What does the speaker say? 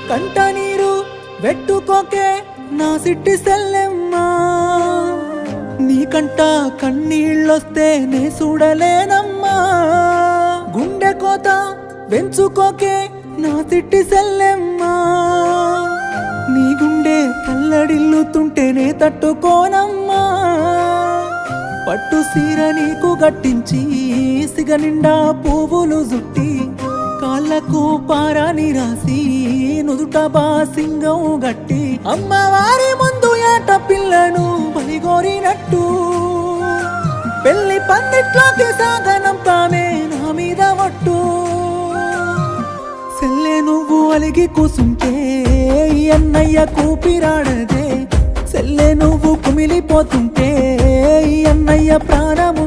కంట నీరు వెట్టుకోకే నా సిట్టి సెల్లెమ్మా నీకంట కన్నీళ్ళొస్తే నే చూడలేనమ్మా గుండె కోత వెంచుకోకే నా సిట్టి సెల్లెమ్మా నీ గుండె తల్లడిల్లుతుంటేనే తట్టుకోనమ్మా పట్టు సీర నీకు గట్టించి సిగ నిండా పువ్వులు జుట్టి కాళ్ళకు పారాని రాసి నుదుట బాసింగం గట్టి అమ్మవారి ముందు ఏట పిల్లను బలిగోరినట్టు పెళ్లి పందిట్లోకి సాగనం తామే నా మీద ఒట్టు సెల్లే నువ్వు అలిగి కూసుంటే అన్నయ్య కూపిరాడదే సెల్లే నువ్వు కుమిలిపోతుంటే అన్నయ్య ప్రాణము